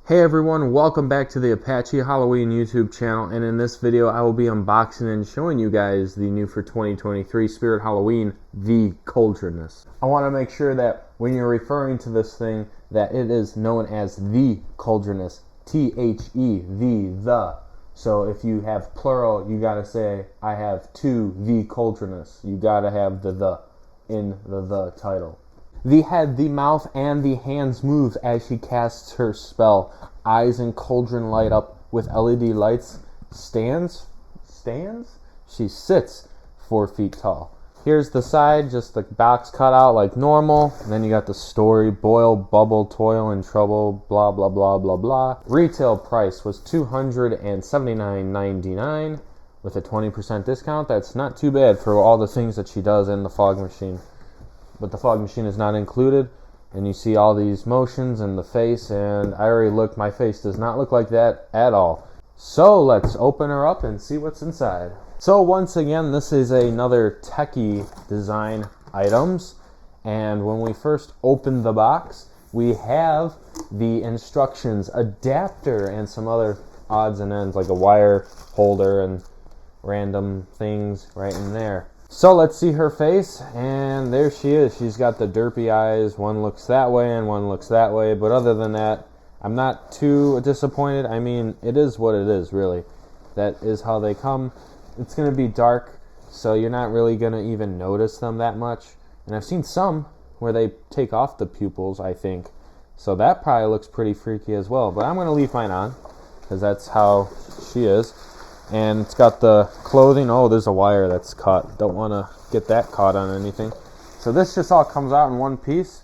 Hey everyone, welcome back to the Apache Halloween YouTube channel, and in this video I will be unboxing and showing you guys the new for 2023 Spirit Halloween, the Cauldroness. I want to make sure that when you're referring to this thing that it is known as the Cauldroness, T-H-E, the. So if you have plural, you gotta say, I have two the Cauldroness. You gotta have the in the title. The head, the mouth, and the hands move as she casts her spell. Eyes and cauldron light up with LED lights. Stands? She sits 4 feet tall. Here's the side, just the box cut out like normal. And then you got the story, boil, bubble, toil, and trouble, blah, blah, blah, blah, blah. Retail price was $279.99 with a 20% discount. That's not too bad for all the things that she does in the fog machine. But the fog machine is not included, and you see all these motions in the face, and I already looked, my face does not look like that at all. So let's open her up and see what's inside. So once again, this is another techie design items, and when we first open the box, we have the instructions, adapter, and some other odds and ends like a wire holder and random things right in there. So let's see her face, and there she is. She's got the derpy eyes. One looks that way and one looks that way, but other than that, I'm not too disappointed. I mean, it is what it is, really. That is how they come. It's going to be dark, so you're not really going to even notice them that much. And I've seen some where they take off the pupils, I think. So that probably looks pretty freaky as well. But I'm going to leave mine on, because that's how she is. And it's got the clothing. Oh, there's a wire that's caught. Don't want to get that caught on anything. So this just all comes out in one piece.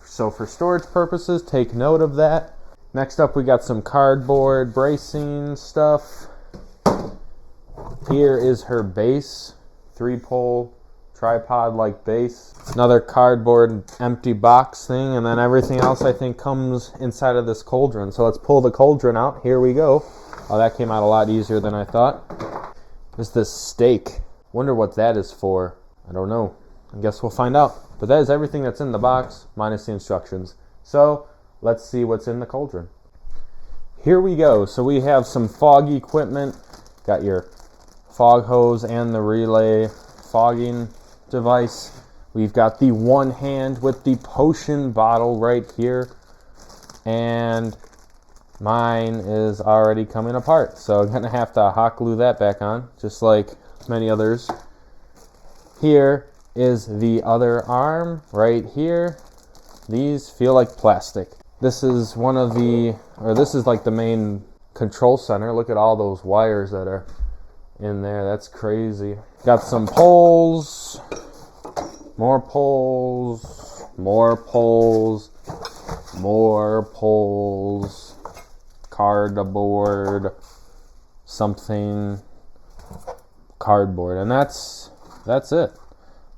So for storage purposes, take note of that. Next up, we got some cardboard bracing stuff. Here is her base. 3-pole tripod-like base. Another cardboard empty box thing. And then everything else, I think, comes inside of this cauldron. So let's pull the cauldron out. Here we go. Oh, that came out a lot easier than I thought. There's this stake. Wonder what that is for. I don't know. I guess we'll find out. But that is everything that's in the box, minus the instructions. So, let's see what's in the cauldron. Here we go. So we have some fog equipment. Got your fog hose and the relay fogging device. We've got the one hand with the potion bottle right here. And mine is already coming apart, so I'm gonna have to hot glue that back on, just like many others. Here is the other arm right here. These feel like plastic. This is this is like the main control center. Look at all those wires that are in there. That's crazy. Got some poles, more poles, more poles, more poles. Cardboard, something, cardboard, and that's it.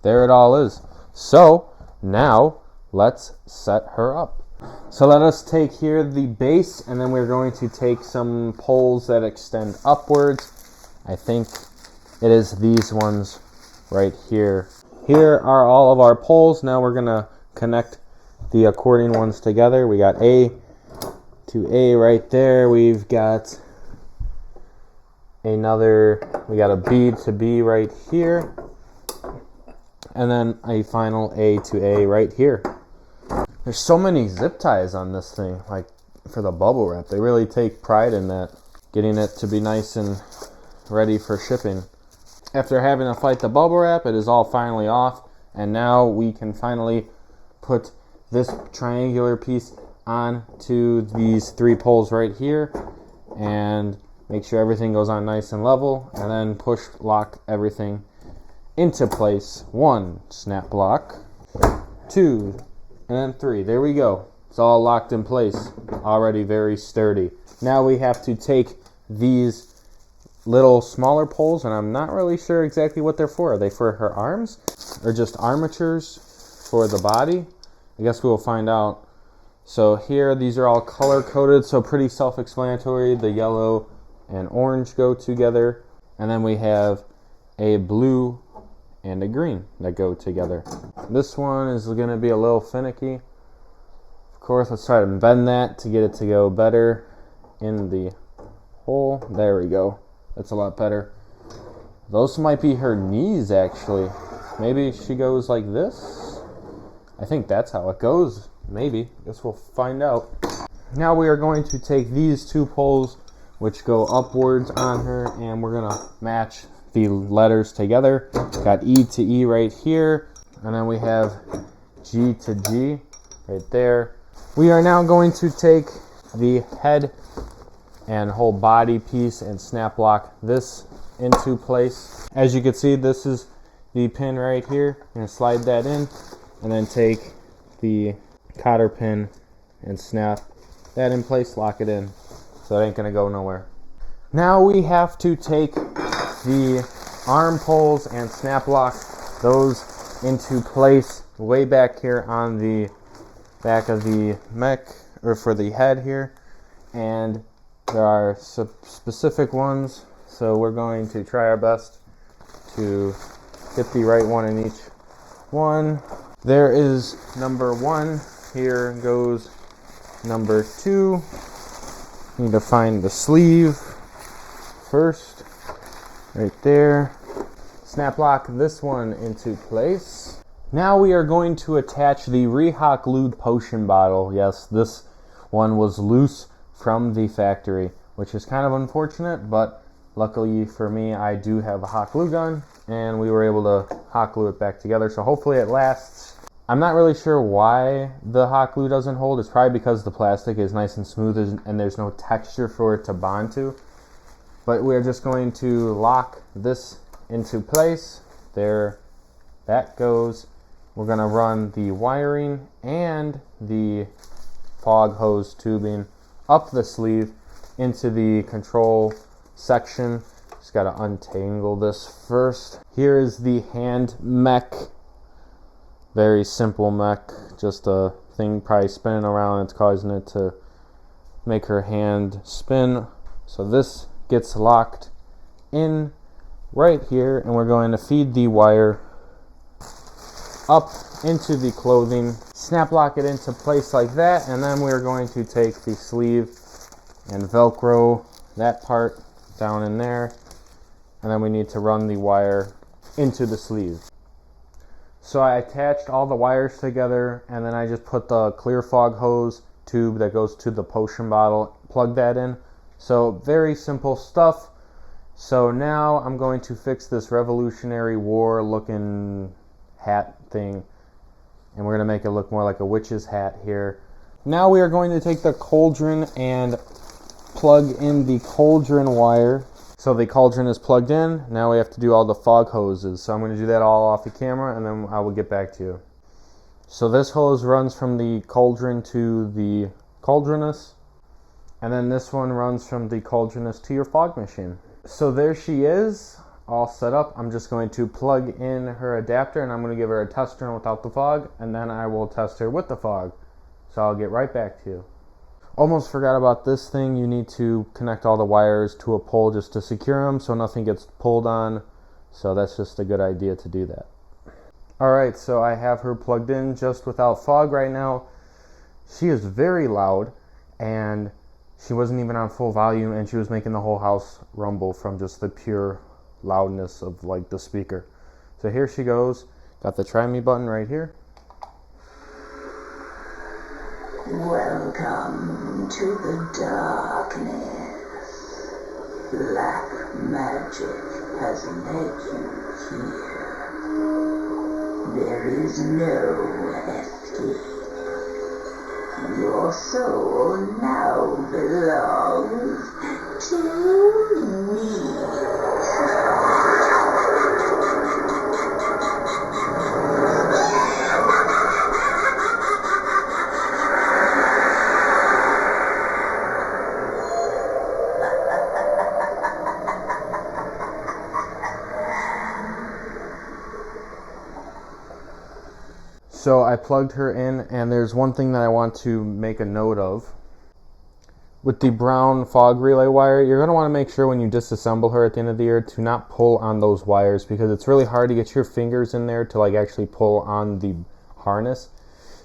There it all is. So now let's set her up. So let us take here the base, and then we're going to take some poles that extend upwards. I think it is these ones right here. Here are all of our poles. Now we're gonna connect the accordion ones together. We got A to A right there. We've got we got a B to B right here, and then a final A to A right here. There's so many zip ties on this thing, like for the bubble wrap. They really take pride in that, getting it to be nice and ready for shipping. After having to fight the bubble wrap, it is all finally off, and now we can finally put this triangular piece on to these 3 poles right here and make sure everything goes on nice and level, and then push lock everything into place. 1 snap block, 2, and then 3. There we go. It's all locked in place. Already very sturdy. Now we have to take these little smaller poles, and I'm not really sure exactly what they're for. Are they for her arms or just armatures for the body? I guess we'll find out. So here, these are all color-coded, so pretty self-explanatory. The yellow and orange go together. And then we have a blue and a green that go together. This one is going to be a little finicky. Of course, let's try to bend that to get it to go better. in the hole. There we go. That's a lot better. Those might be her knees, actually. Maybe she goes like this. I think that's how it goes. Maybe. Guess we'll find out. Now we are going to take these two poles, which go upwards on her, and we're going to match the letters together. Got E to E right here, and then we have G to G right there. We are now going to take the head and whole body piece and snap lock this into place. As you can see, this is the pin right here. I'm going to slide that in and then take the cotter pin and snap that in place, lock it in, so it ain't going to go nowhere. Now we have to take the arm poles and snap lock those into place way back here on the back of the mech, or for the head here, and there are specific ones, so we're going to try our best to get the right one in each one. There is number 1, here goes number 2. Need to find the sleeve first, right there. Snap lock this one into place. Now we are going to attach the Rehawk Lewd potion bottle. Yes, this one was loose from the factory, which is kind of unfortunate, but luckily for me, I do have a hot glue gun, and we were able to hot glue it back together, so hopefully it lasts. I'm not really sure why the hot glue doesn't hold. It's probably because the plastic is nice and smooth and there's no texture for it to bond to. But we're just going to lock this into place. There, that goes. We're going to run the wiring and the fog hose tubing up the sleeve into the control section. Just got to untangle this first. Here is the hand mech. Very simple mech, just a thing probably spinning around. It's causing it to make her hand spin. So this gets locked in right here, and we're going to feed the wire up into the clothing, snap lock it into place like that, and then we're going to take the sleeve and Velcro that part down in there, and then we need to run the wire into the sleeve. So I attached all the wires together, and then I just put the clear fog hose tube that goes to the potion bottle, plug that in. So very simple stuff. So now I'm going to fix this Revolutionary War looking hat thing, and we're going to make it look more like a witch's hat here. Now we are going to take the cauldron and plug in the cauldron wire. So the cauldron is plugged in. Now we have to do all the fog hoses. So I'm going to do that all off the camera, and then I will get back to you. So this hose runs from the cauldron to the Cauldroness, and then this one runs from the Cauldroness to your fog machine. So there she is, all set up. I'm just going to plug in her adapter, and I'm going to give her a test run without the fog, and then I will test her with the fog. So I'll get right back to you. Almost forgot about this thing. You need to connect all the wires to a pole just to secure them so nothing gets pulled on. So that's just a good idea to do that. Alright, so I have her plugged in just without fog right now. She is very loud, and she wasn't even on full volume, and she was making the whole house rumble from just the pure loudness of like the speaker. So here she goes. Got the try me button right here. Welcome to the darkness. Black magic has led you here. There is no escape. Your soul now belongs to me. So I plugged her in, and there's one thing that I want to make a note of. With the brown fog relay wire, you're going to want to make sure when you disassemble her at the end of the year to not pull on those wires, because it's really hard to get your fingers in there to like actually pull on the harness.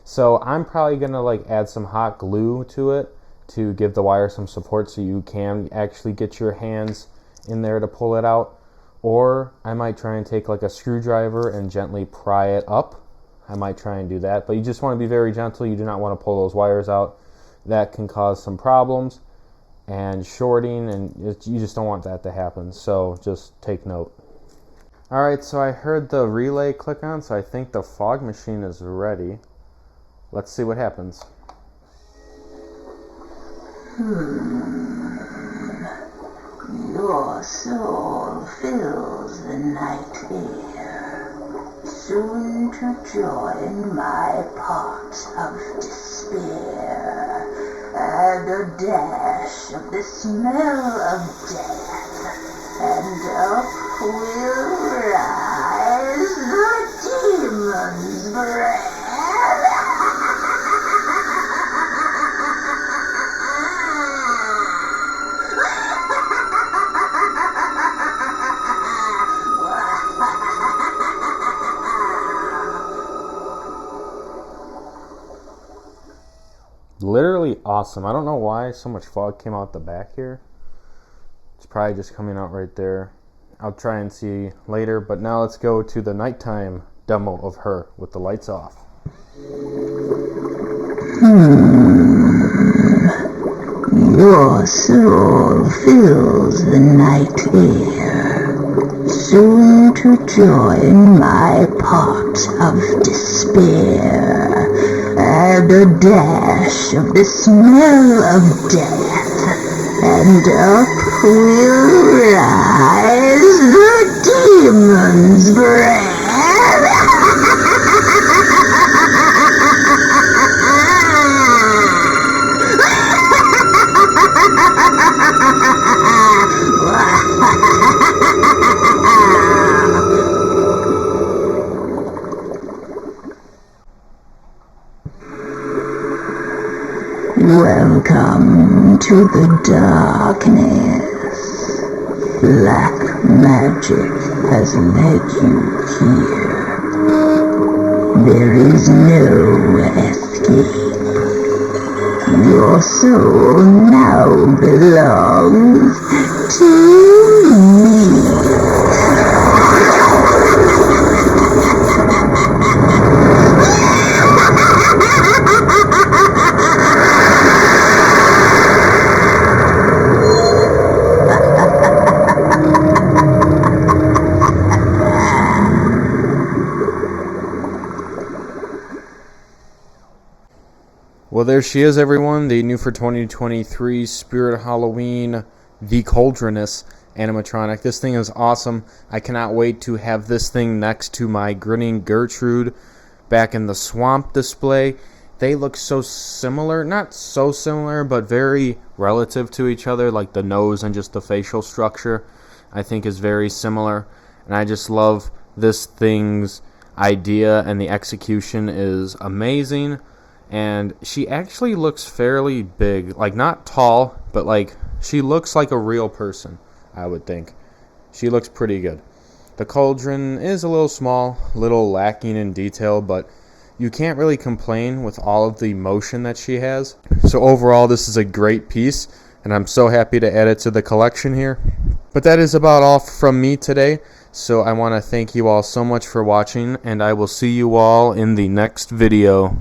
So I'm probably going to like add some hot glue to it to give the wire some support so you can actually get your hands in there to pull it out. Or I might try and take like a screwdriver and gently pry it up. I might try and do that, but you just want to be very gentle. You do not want to pull those wires out. That can cause some problems and shorting, and you just don't want that to happen. So just take note. Alright, so I heard the relay click on, so I think the fog machine is ready. Let's see what happens. Your soul fills the night air, soon to join my pot of despair, and a dash of the smell of death, and up will rise the demon's breath. Literally awesome. I don't know why so much fog came out the back here. It's probably just coming out right there. I'll try and see later, but now let's go to the nighttime demo of her with the lights off. Your soul fills the night air, soon to join my pot of despair, and a dash of the smell of death, and up will rise the demon's breath. Welcome to the darkness. Black magic has led you here. There is no escape. Your soul now belongs to me. Well, there she is, everyone. The new for 2023 Spirit Halloween, the Cauldroness animatronic. This thing is awesome. I cannot wait to have this thing next to my Grinning Gertrude back in the swamp display. They look so similar. Not so similar, but very relative to each other. Like the nose and just the facial structure, I think, is very similar. And I just love this thing's idea, and the execution is amazing. And she actually looks fairly big, like not tall, but like she looks like a real person, I would think. She looks pretty good. The cauldron is a little small, a little lacking in detail, but you can't really complain with all of the motion that she has. So overall, this is a great piece, and I'm so happy to add it to the collection here. But that is about all from me today. So I want to thank you all so much for watching, and I will see you all in the next video.